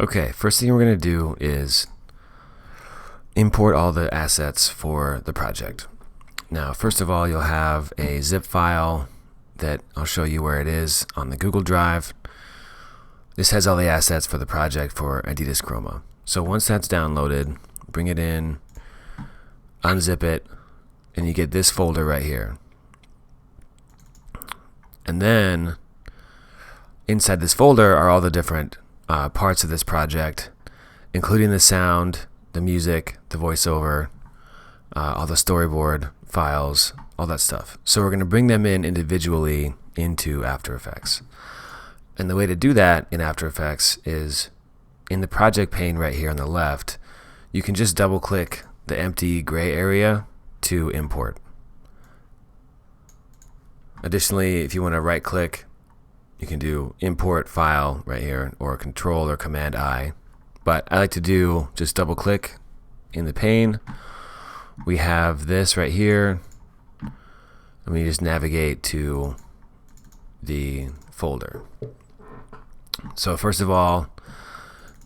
Okay, first thing we're going to do is import all the assets for the project. Now, first of all, you'll have a zip file that I'll show you where it is on the Google Drive. This has all the assets for the project for Adidas Chroma. So once that's downloaded, bring it in, unzip it, and you get this folder right here. And then inside this folder are all the different parts of this project, including the sound, the music, the voiceover, all the storyboard files, all that stuff. So we're going to bring them in individually into After Effects. And the way to do that in After Effects is in the project pane right here on the left, you can just double click the empty gray area to import. Additionally, if you want to right click, you can do import file right here, or control or command I. But I like to do just double click in the pane. We have this right here, and we just navigate to the folder. So first of all,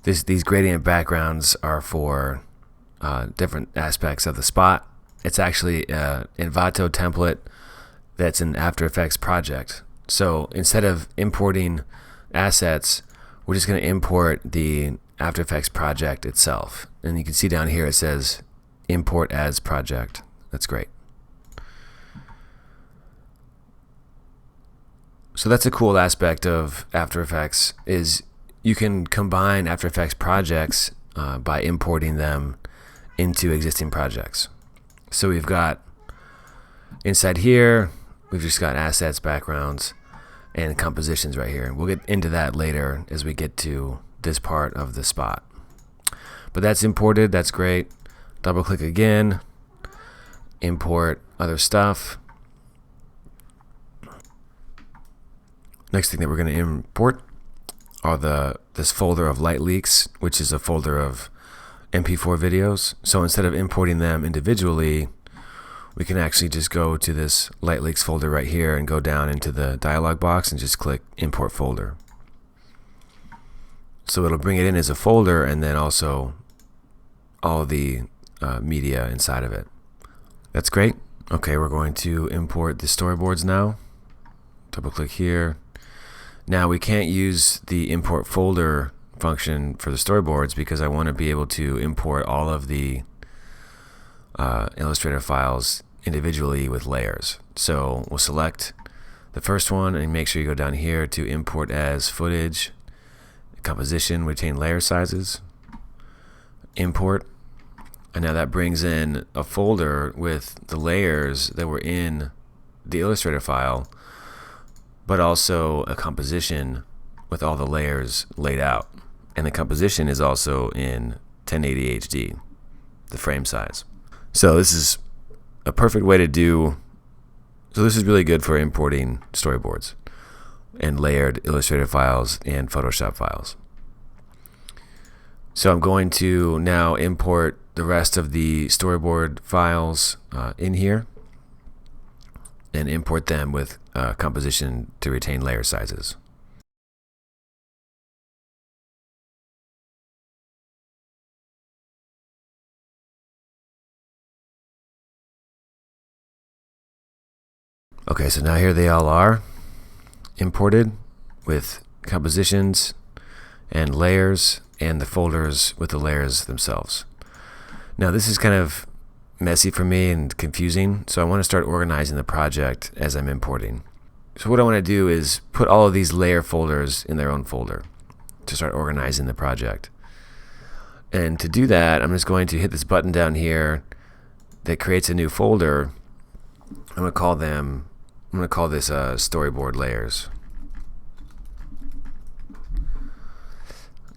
these gradient backgrounds are for different aspects of the spot. It's actually an Envato template that's an After Effects project. So instead of importing assets, we're just going to import the After Effects project itself. And you can see down here it says import as project. That's great. So that's a cool aspect of After Effects, is you can combine After Effects projects by importing them into existing projects. So we've got inside here, we've just got assets, backgrounds, and compositions right here. We'll get into that later as we get to this part of the spot. But that's imported, that's great. Double click again, import other stuff. Next thing that we're going to import are this folder of light leaks, which is a folder of MP4 videos. So instead of importing them individually, we can actually just go to this light leaks folder right here and go down into the dialog box and just click import folder. So it'll bring it in as a folder, and then also all the media inside of it. That's great. Okay, we're going to import the storyboards now. Double click here. Now we can't use the import folder function for the storyboards because I want to be able to import all of the Illustrator files individually with layers. So we'll select the first one and make sure you go down here to import as footage, composition, retain layer sizes, import, and now that brings in a folder with the layers that were in the Illustrator file, but also a composition with all the layers laid out. And the composition is also in 1080 HD, the frame size. So this is a perfect way to do, so this is really good for importing storyboards and layered Illustrator files and Photoshop files. So I'm going to now import the rest of the storyboard files in here and import them with composition to retain layer sizes. Okay, so now here they all are imported with compositions and layers and the folders with the layers themselves. Now this is kind of messy for me and confusing, so I want to start organizing the project as I'm importing. So what I want to do is put all of these layer folders in their own folder to start organizing the project. And to do that, I'm just going to hit this button down here that creates a new folder. I'm going to call this storyboard layers,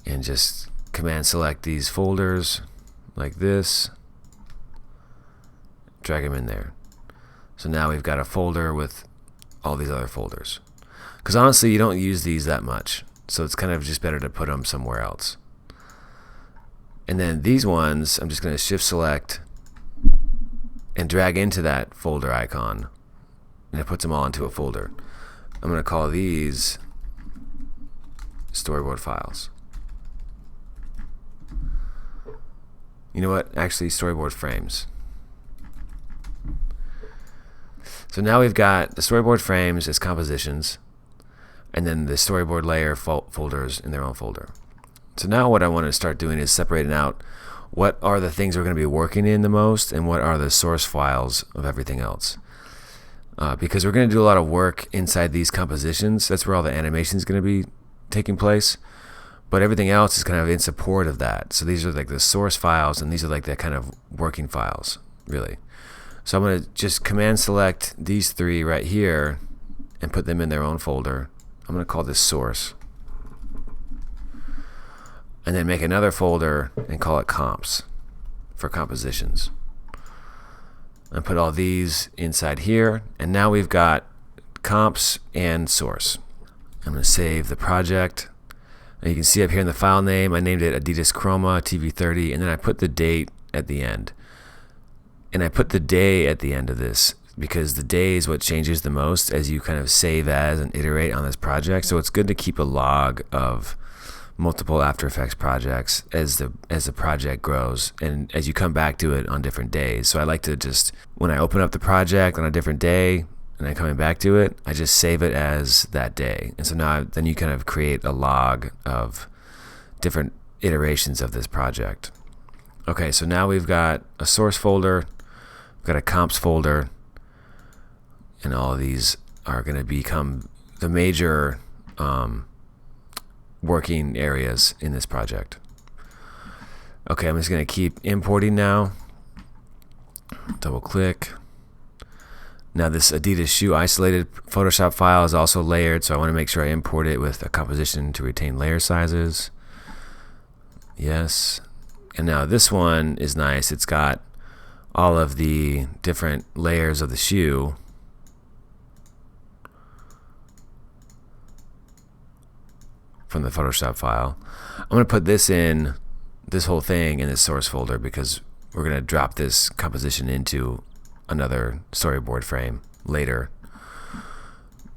and just command select these folders like this, drag them in there. So now we've got a folder with all these other folders, because honestly you don't use these that much, so it's kind of just better to put them somewhere else. And then these ones I'm just going to shift select and drag into that folder icon, and it puts them all into a folder. I'm going to call these storyboard files. You know what? Actually, storyboard frames. So now we've got the storyboard frames as compositions, and then the storyboard layer folders in their own folder. So now what I want to start doing is separating out what are the things we're going to be working in the most and what are the source files of everything else. Because we're going to do a lot of work inside these compositions. That's where all the animation is going to be taking place. But everything else is kind of in support of that. So these are like the source files, and these are like the kind of working files, really. So I'm going to just command select these three right here and put them in their own folder. I'm going to call this source. And then make another folder and call it comps for compositions. And put all these inside here. And now we've got comps and source. I'm going to save the project. And you can see up here in the file name, I named it Adidas Chroma TV30, and then I put the date at the end. And I put the day at the end of this because the day is what changes the most as you kind of save as and iterate on this project. So it's good to keep a log of multiple After Effects projects as the project grows and as you come back to it on different days. So I like to just, when I open up the project on a different day and I'm coming back to it, I just save it as that day. And so now then you kind of create a log of different iterations of this project. Okay, so now we've got a source folder, we've got a comps folder, and all of these are going to become the major working areas in this project. Okay, I'm just going to keep importing now. Double click. Now this Adidas shoe isolated Photoshop file is also layered, so I want to make sure I import it with a composition to retain layer sizes. Yes. And now this one is nice. It's got all of the different layers of the shoe. From the Photoshop file. I'm going to put this whole thing in this source folder because we're going to drop this composition into another storyboard frame later.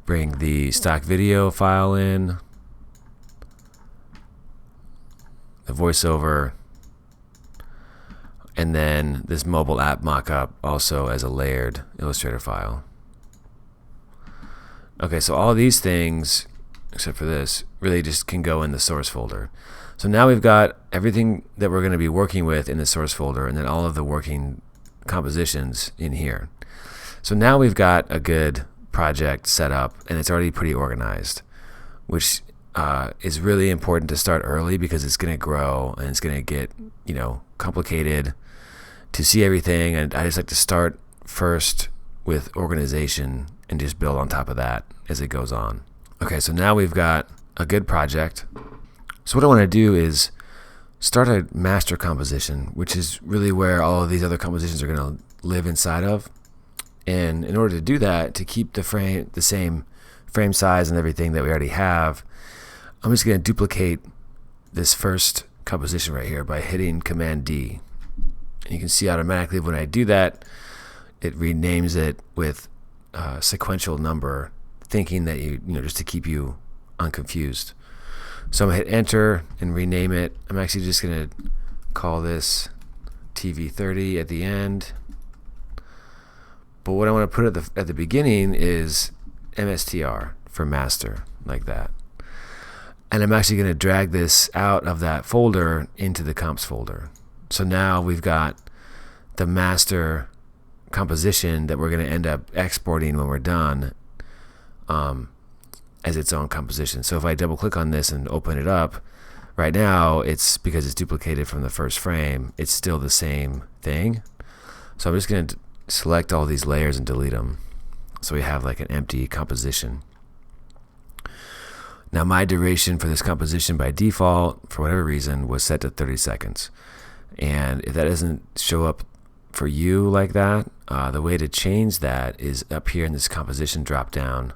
Bring the stock video file in, the voiceover, and then this mobile app mockup also as a layered Illustrator file. Okay, so all these things, except for this, really just can go in the source folder. So now we've got everything that we're going to be working with in the source folder and then all of the working compositions in here. So now we've got a good project set up and it's already pretty organized, which is really important to start early because it's going to grow and it's going to get, complicated to see everything. And I just like to start first with organization and just build on top of that as it goes on. Okay, so now we've got a good project. So what I want to do is start a master composition, which is really where all of these other compositions are going to live inside of. And in order to do that, to keep the same frame size and everything that we already have, I'm just going to duplicate this first composition right here by hitting Command D. And you can see automatically when I do that, it renames it with a sequential number, thinking that just to keep you unconfused. So I'm going to hit enter and rename it. I'm actually just going to call this TV30 at the end. But what I want to put at the beginning is MSTR for master, like that. And I'm actually going to drag this out of that folder into the comps folder. So now we've got the master composition that we're going to end up exporting when we're done as its own composition. So if I double click on this and open it up, right now it's because it's duplicated from the first frame, it's still the same thing. So I'm just going to select all these layers and delete them. So we have like an empty composition. Now my duration for this composition by default, for whatever reason, was set to 30 seconds. And if that doesn't show up for you like that, the way to change that is up here in this composition drop down,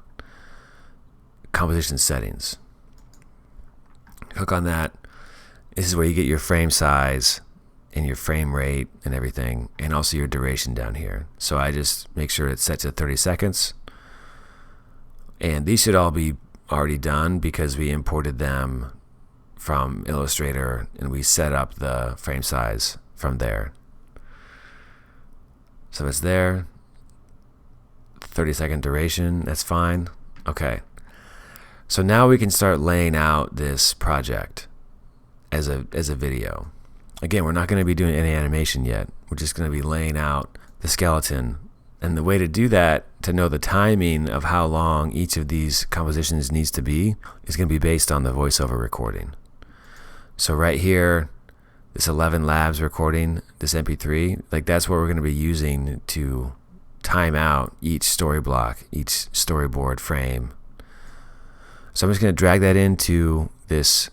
composition settings. Click on that. This is where you get your frame size and your frame rate and everything, and also your duration down here. So I just make sure it's set to 30 seconds. And these should all be already done because we imported them from Illustrator and we set up the frame size from there. So it's there. 30-second duration, that's fine. Okay. So now we can start laying out this project as a video. Again, we're not going to be doing any animation yet. We're just going to be laying out the skeleton. And the way to do that, to know the timing of how long each of these compositions needs to be, is going to be based on the voiceover recording. So right here, this 11 Labs recording, this MP3, like that's what we're going to be using to time out each story block, each storyboard frame. So I'm just going to drag that into this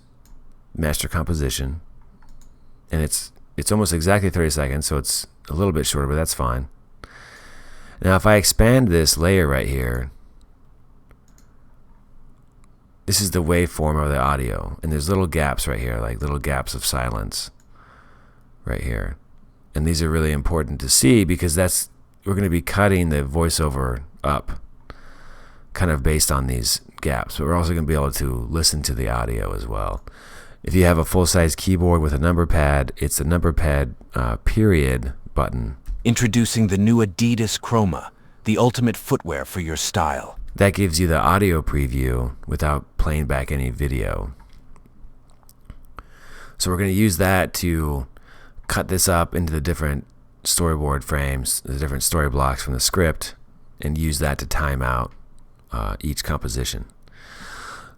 master composition, and it's almost exactly 30 seconds, so it's a little bit shorter, but that's fine. Now if I expand this layer right here, this is the waveform of the audio, and there's little gaps right here, like little gaps of silence right here. And these are really important to see because we're going to be cutting the voiceover up kind of based on these gaps, but we're also going to be able to listen to the audio as well. If you have a full-size keyboard with a number pad, it's the number pad period button. Introducing the new Adidas Chroma, the ultimate footwear for your style. That gives you the audio preview without playing back any video. So we're going to use that to cut this up into the different storyboard frames, the different story blocks from the script, and use that to time out each composition.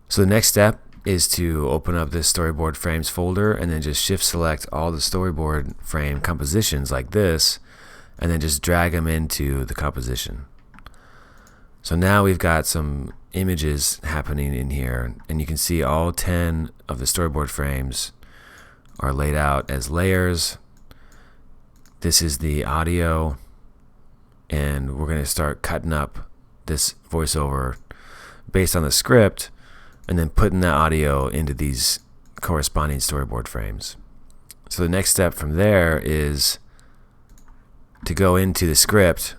So the next step is to open up this storyboard frames folder and then just shift select all the storyboard frame compositions like this, and then just drag them into the composition. So now we've got some images happening in here, and you can see all 10 of the storyboard frames are laid out as layers. This is the audio, and we're going to start cutting up this voiceover based on the script and then putting that audio into these corresponding storyboard frames. So the next step from there is to go into the script,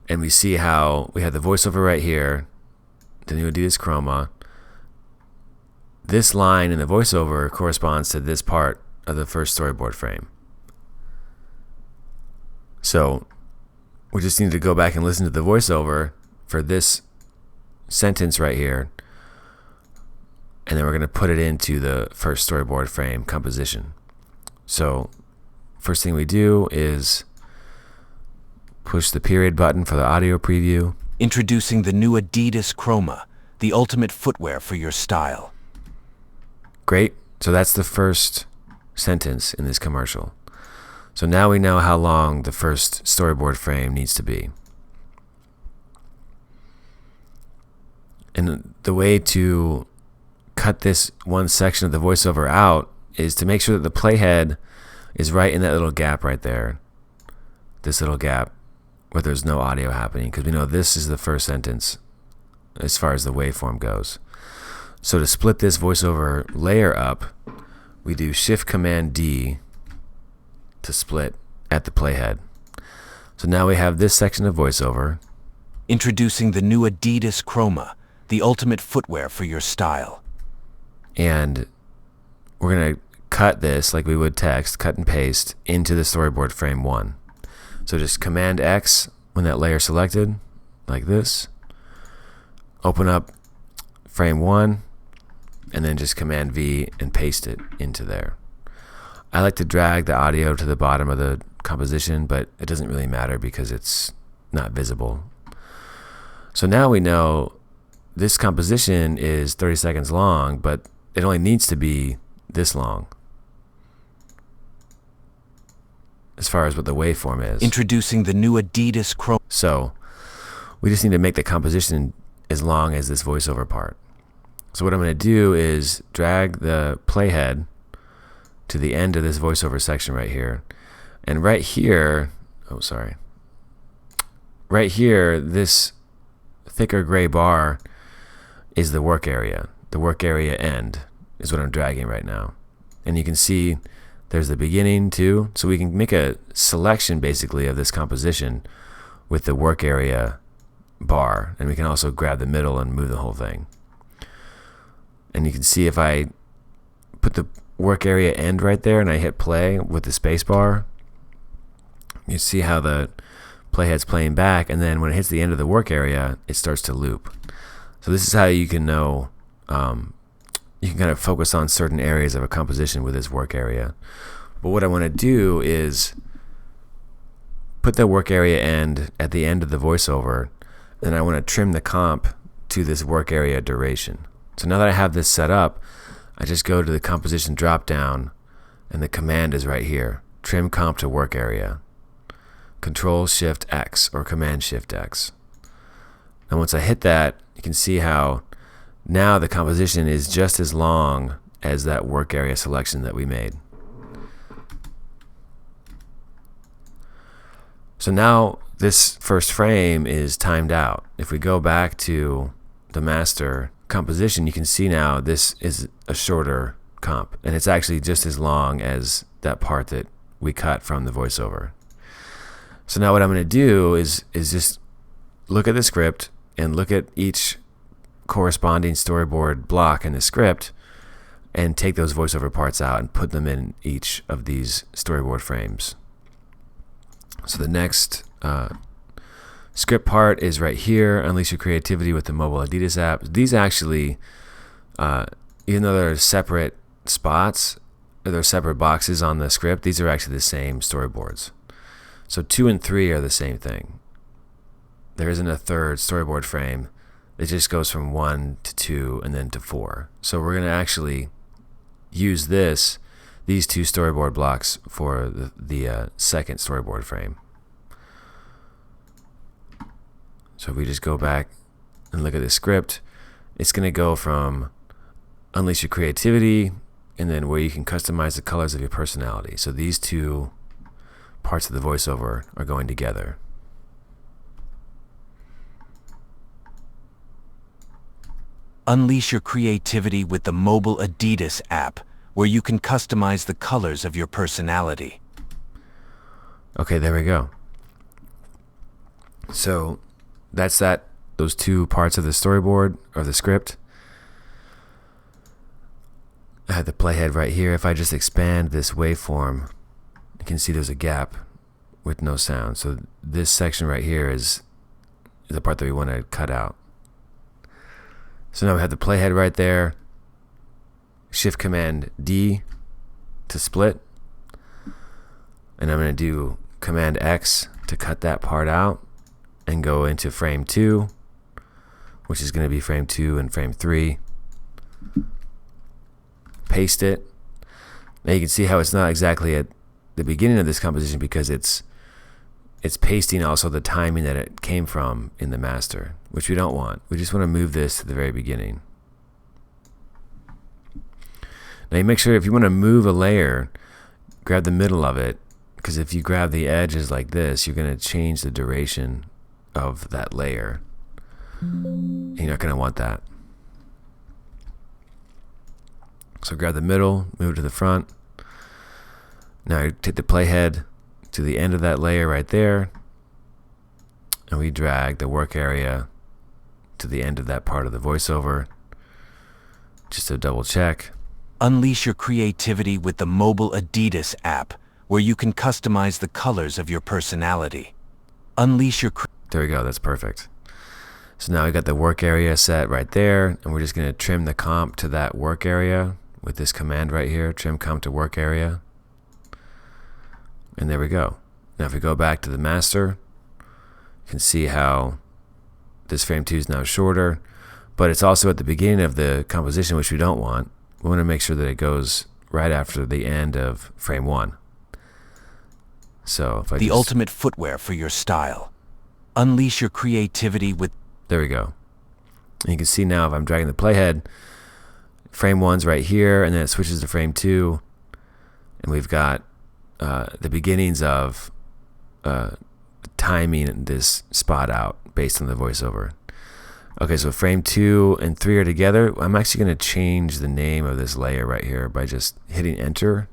and we see how we have the voiceover right here, the new Adidas Chroma. This line in the voiceover corresponds to this part of the first storyboard frame. So we just need to go back and listen to the voiceover for this sentence right here, and then we're going to put it into the first storyboard frame composition. So first thing we do is push the period button for the audio preview. Introducing the new Adidas Chroma, the ultimate footwear for your style. Great. So that's the first sentence in this commercial. So now we know how long the first storyboard frame needs to be. And the way to cut this one section of the voiceover out is to make sure that the playhead is right in that little gap right there. This little gap where there's no audio happening, because we know this is the first sentence as far as the waveform goes. So to split this voiceover layer up, we do Shift-Command-D to split at the playhead. So now we have this section of voiceover. Introducing the new Adidas Chroma, the ultimate footwear for your style. And we're going to cut this like we would text, cut and paste, into the storyboard frame 1. So just Command X when that layer selected, like this. Open up frame 1, and then just Command V and paste it into there. I like to drag the audio to the bottom of the composition, but it doesn't really matter because it's not visible. So now we know this composition is 30 seconds long, but it only needs to be this long as far as what the waveform is. Introducing the new Adidas Chroma. So we just need to make the composition as long as this voiceover part. So what I'm going to do is drag the playhead to the end of this voiceover section right here. And right here, right here, this thicker gray bar is the work area. The work area end is what I'm dragging right now. And you can see there's the beginning too. So we can make a selection basically of this composition with the work area bar. And we can also grab the middle and move the whole thing. And you can see if I put the work area end right there and I hit play with the space bar, you see how the playhead's playing back, and then when it hits the end of the work area, it starts to loop. So this is how you can know, you can kind of focus on certain areas of a composition with this work area. But what I want to do is put the work area end at the end of the voiceover, and I want to trim the comp to this work area duration. So now that I have this set up, I just go to the composition drop down, and the command is right here, trim comp to work area. Control Shift X or Command Shift X. And once I hit that, you can see how now the composition is just as long as that work area selection that we made. So now this first frame is timed out. If we go back to the master composition, you can see now this is a shorter comp, and it's actually just as long as that part that we cut from the voiceover. So now what I'm going to do is just look at the script and look at each corresponding storyboard block in the script and take those voiceover parts out and put them in each of these storyboard frames. So the next script part is right here, Unleash Your Creativity with the mobile Adidas app. These actually, even though they're separate spots, or they're separate boxes on the script, these are actually the same storyboards. So 2 and 3 are the same thing. There isn't a third storyboard frame. It just goes from 1 to 2 and then to 4. So we're going to actually use these 2 storyboard blocks for the second storyboard frame. So if we just go back and look at the script, it's going to go from Unleash Your Creativity and then where you can customize the colors of your personality. So these 2 parts of the voiceover are going together. Unleash your creativity with the mobile Adidas app, where you can customize the colors of your personality. Okay, there we go. So that's those 2 parts of the storyboard or the script. I have the playhead right here. If I just expand this waveform, you can see there's a gap with no sound. So this section right here is the part that we want to cut out. So now we have the playhead right there. Shift Command D to split. And I'm going to do Command X to cut that part out and go into frame 2, which is going to be frame 2 and frame 3. Paste it. Now you can see how it's not exactly at the beginning of this composition because it's pasting also the timing that it came from in the master, which we don't want. We just want to move this to the very beginning. Now you make sure if you want to move a layer, grab the middle of it, because if you grab the edges like this, you're going to change the duration of that layer. You're not going to want that. So grab the middle, move to the front. Now take the playhead to the end of that layer right there, and we drag the work area to the end of that part of the voiceover, just to double check. Unleash your creativity with the mobile Adidas app, where you can customize the colors of your personality. Unleash your There we go, that's perfect. So now we got the work area set right there, and we're just going to trim the comp to that work area with this command right here, trim comp to work area. And there we go. Now if we go back to the master, you can see how this frame 2 is now shorter, but it's also at the beginning of the composition, which we don't want. We want to make sure that it goes right after the end of frame 1. So if I the ultimate footwear for your style. Unleash your creativity with... There we go. And you can see now if I'm dragging the playhead, frame 1's right here, and then it switches to frame 2, and we've got the beginnings of timing this spot out based on the voiceover. Okay, so frame 2 and 3 are together. I'm actually going to change the name of this layer right here by just hitting enter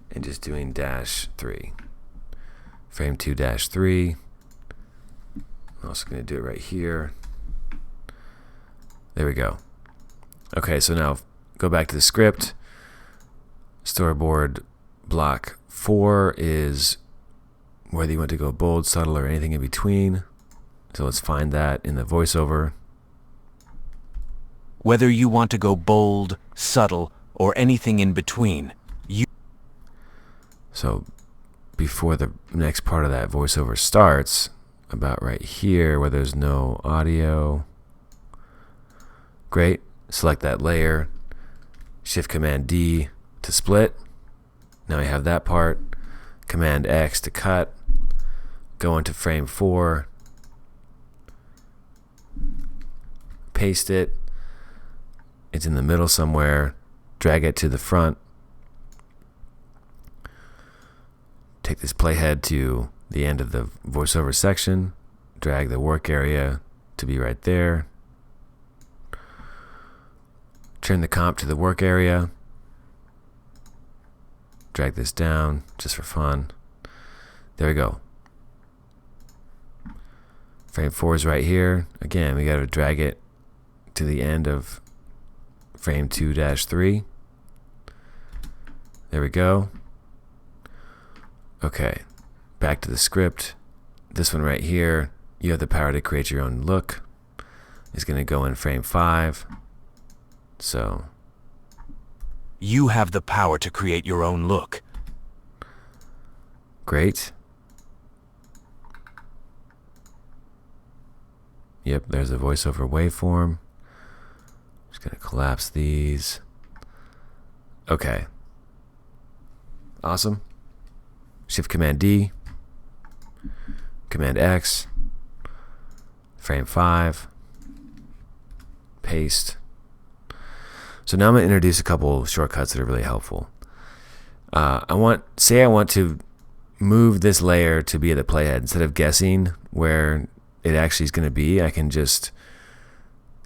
and just doing -3. Frame 2 -3. I'm also going to do it right here. There we go. Okay, so now go back to the script. Storyboard block 4 is whether you want to go bold, subtle, or anything in between. So let's find that in the voiceover. Whether you want to go bold, subtle, or anything in between. So before the next part of that voiceover starts, about right here where there's no audio. Great. Select that layer. Shift Command D to split. Now we have that part. Command X to cut. Go into frame 4. Paste it. It's in the middle somewhere. Drag it to the front. Take this playhead to the end of the voiceover section. Drag the work area to be right there. Trim the comp to the work area. Drag this down just for fun. There we go. Frame 4 is right here. Again, we got to drag it to the end of frame 2-3. There we go. Okay, back to the script. This one right here, you have the power to create your own look. It's going to go in frame 5. So you have the power to create your own look. Great. Yep, there's a voiceover waveform. Just going to collapse these. Okay. Awesome. Shift Command D. Command X. Frame 5. Paste. So now I'm going to introduce a couple shortcuts that are really helpful. I want to move this layer to be at the playhead. Instead of guessing where it actually is going to be, I can just,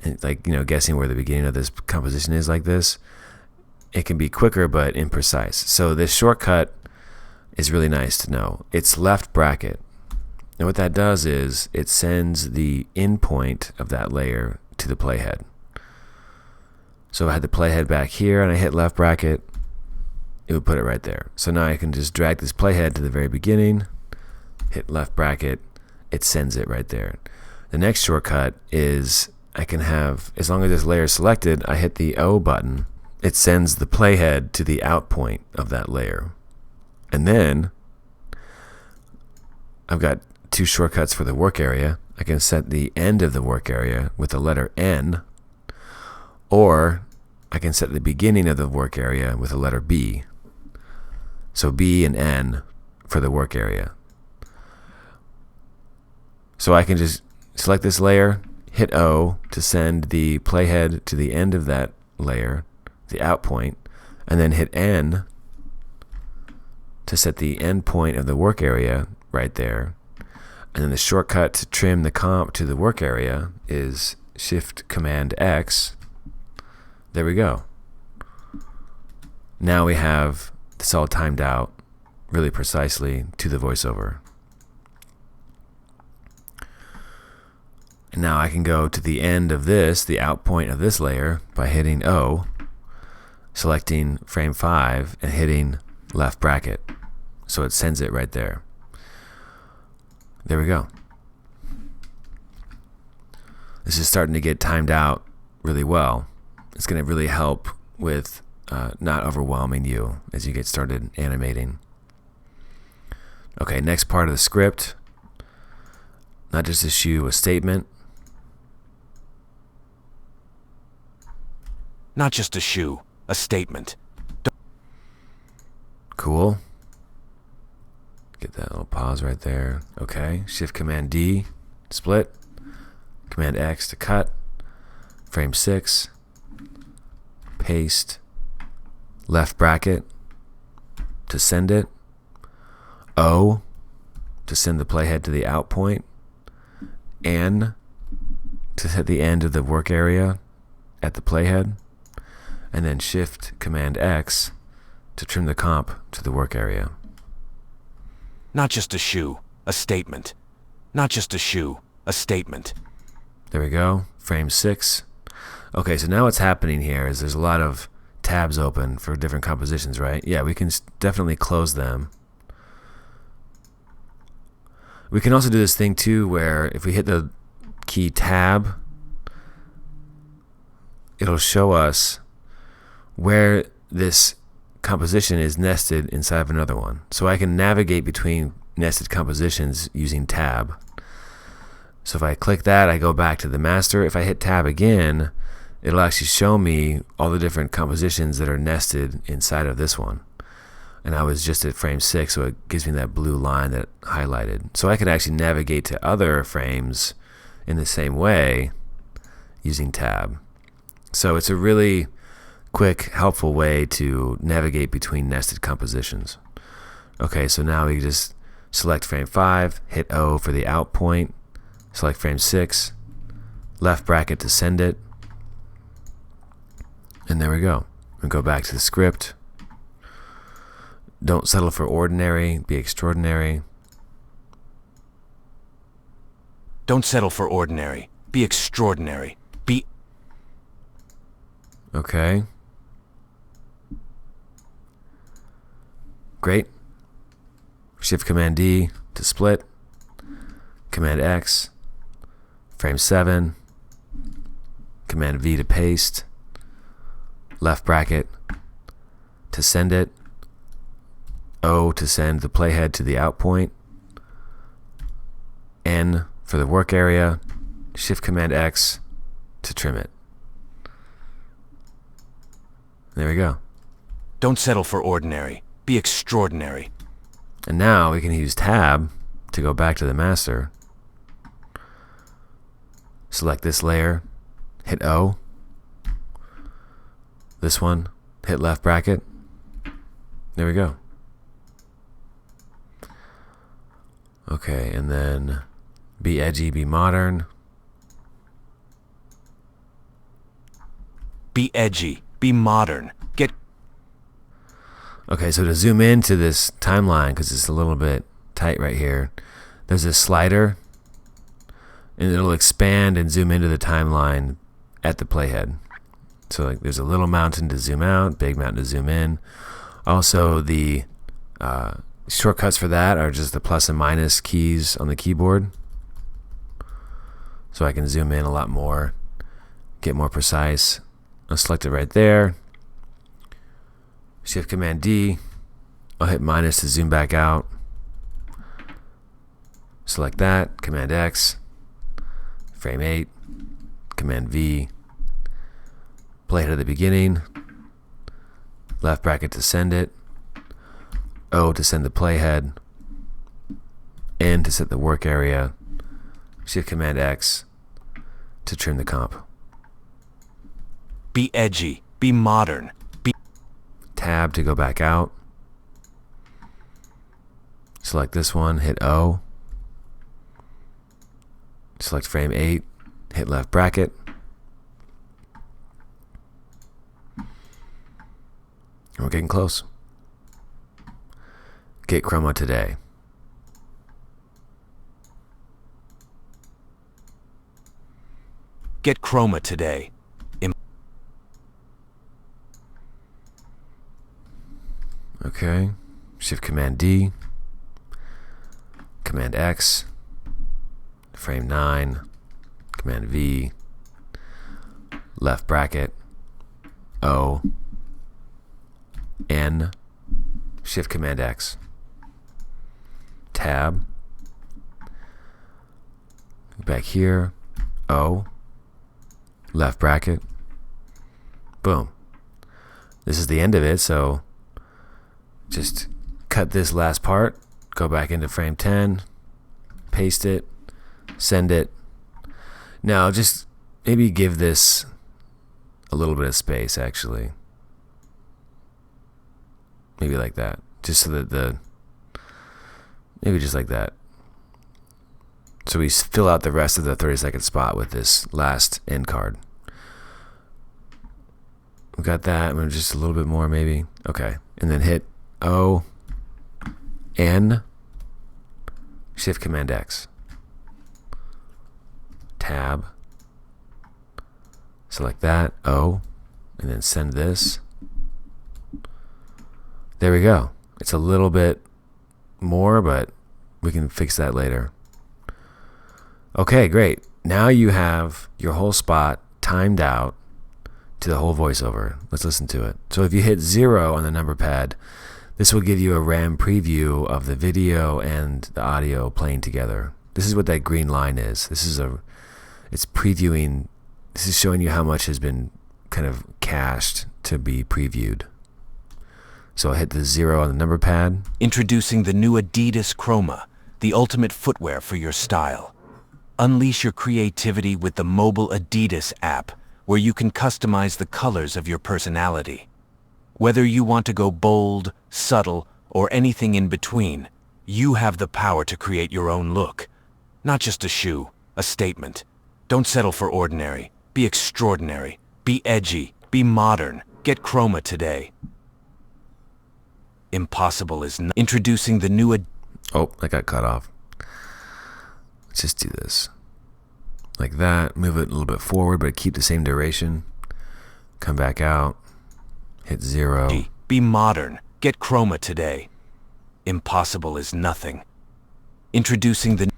guessing where the beginning of this composition is like this. It can be quicker but imprecise. So this shortcut is really nice to know. It's left bracket. And what that does is it sends the endpoint of that layer to the playhead. So I had the playhead back here and I hit left bracket, it would put it right there. So now I can just drag this playhead to the very beginning, hit left bracket, it sends it right there. The next shortcut is I can have, as long as this layer is selected, I hit the O button, it sends the playhead to the out point of that layer. And then I've got two shortcuts for the work area. I can set the end of the work area with the letter N, or I can set the beginning of the work area with the letter B. So B and N for the work area. So I can just select this layer, hit O to send the playhead to the end of that layer, the out point, and then hit N to set the end point of the work area right there. And then the shortcut to trim the comp to the work area is Shift Command X. There we go. Now we have this all timed out really precisely to the voiceover. And now I can go to the end of this, the out point of this layer, by hitting O, selecting frame 5, and hitting left bracket. So it sends it right there. There we go. This is starting to get timed out really well. It's going to really help with not overwhelming you as you get started animating. Okay, next part of the script. Not just a shoe, a statement. Not just a shoe, a statement. Cool. Get that little pause right there. Okay, Shift Command D, split. Command X to cut. Frame 6. Paste. Left bracket to send it. O to send the playhead to the out point. N to hit the end of the work area at the playhead. And then Shift Command X to trim the comp to the work area. Not just a shoe, a statement. Not just a shoe, a statement. There we go. Frame 6. Okay, so now what's happening here is there's a lot of tabs open for different compositions, right? Yeah, we can definitely close them. We can also do this thing too where if we hit the key tab, it'll show us where this composition is nested inside of another one. So I can navigate between nested compositions using tab. So if I click that, I go back to the master. If I hit tab again, it'll actually show me all the different compositions that are nested inside of this one. And I was just at frame 6, so it gives me that blue line that highlighted. So I could actually navigate to other frames in the same way using tab. So it's a really quick, helpful way to navigate between nested compositions. Okay, so now we just select frame 5, hit O for the out point, select frame 6, left bracket to send it, and there we go. We go back to the script. Don't settle for ordinary, be extraordinary. Don't settle for ordinary. Be extraordinary. Be... Okay. Great. Shift Command D to split. Command X. Frame 7. Command V to paste. Left bracket to send it. O to send the playhead to the out point. N for the work area. Shift Command X to trim it. There we go. Don't settle for ordinary. Be extraordinary. And now we can use tab to go back to the master. Select this layer, hit O. This one, hit left bracket. There we go. Okay, and then be edgy, be modern. Be edgy. Be modern. Get... Okay, so to zoom into this timeline, because it's a little bit tight right here, there's this slider, and it'll expand and zoom into the timeline at the playhead. So like there's a little mountain to zoom out, big mountain to zoom in. Also, the shortcuts for that are just the plus and minus keys on the keyboard. So I can zoom in a lot more, get more precise. I'll select it right there. Shift Command D. I'll hit minus to zoom back out. Select that. Command X. Frame 8. Command V. Playhead at the beginning. Left bracket to send it. O to send the playhead. N to set the work area. Shift Command X to trim the comp. Be edgy. Be modern. Be... Tab to go back out. Select this one, hit O. Select frame 8, hit left bracket. And we're getting close. Get Chroma today. Get Chroma today. Okay. Shift Command D. Command X. Frame 9. Command V. Left bracket. O. N. Shift Command X. Tab. Back here. O. Left bracket. Boom. This is the end of it, so just cut this last part, go back into frame 10, paste it, send it. Now just maybe give this a little bit of space actually. Maybe like that. Just so that maybe just like that. So we fill out the rest of the 30-second spot with this last end card. We got that, and just a little bit more maybe. Okay, and then hit O, N, Shift Command X, Tab, Select that, O, and then send this. There we go. It's a little bit more, but we can fix that later. Okay, great. Now you have your whole spot timed out to the whole voiceover. Let's listen to it. So if you hit 0 on the number pad, this will give you a RAM preview of the video and the audio playing together. This is what that green line is. It's previewing, this is showing you how much has been kind of cached to be previewed. So I'll hit the 0 on the number pad. Introducing the new Adidas Chroma, the ultimate footwear for your style. Unleash your creativity with the mobile Adidas app, where you can customize the colors of your personality. Whether you want to go bold, subtle, or anything in between, you have the power to create your own look. Not just a shoe, a statement. Don't settle for ordinary. Be extraordinary. Be edgy. Be modern. Get Chroma today. Impossible is not. Introducing the new Oh, I got cut off. Let's just do this. Like that. Move it a little bit forward, but keep the same duration. Come back out. Hit 0. Be modern. Get Chroma today. Impossible is nothing. Introducing the...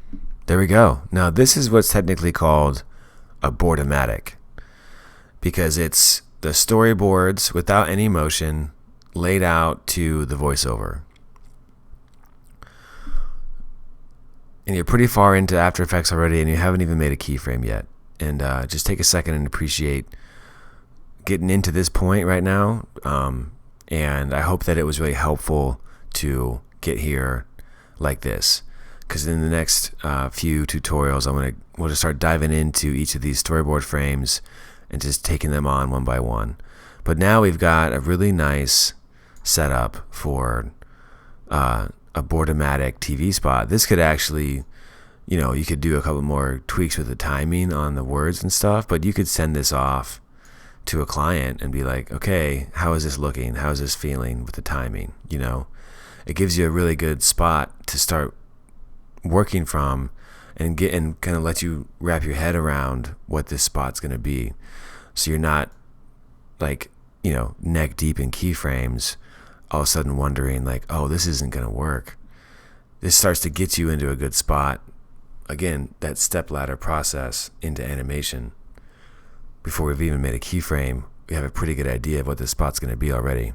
There we go. Now this is what's technically called a boardomatic, because it's the storyboards without any motion laid out to the voiceover. And you're pretty far into After Effects already, and you haven't even made a keyframe yet. And just take a second and appreciate getting into this point right now. And I hope that it was really helpful to get here like this, because in the next few tutorials, we'll just start diving into each of these storyboard frames and just taking them on one by one. But now we've got a really nice setup for a boardomatic TV spot. This could actually, you could do a couple more tweaks with the timing on the words and stuff, but you could send this off to a client and be like, okay, how is this looking? How is this feeling with the timing? It gives you a really good spot to start working from and kind of let you wrap your head around what this spot's going to be. So you're not like, neck deep in keyframes, all of a sudden wondering like, oh, this isn't going to work. This starts to get you into a good spot. Again, that step ladder process into animation. Before we've even made a keyframe, we have a pretty good idea of what this spot's going to be already.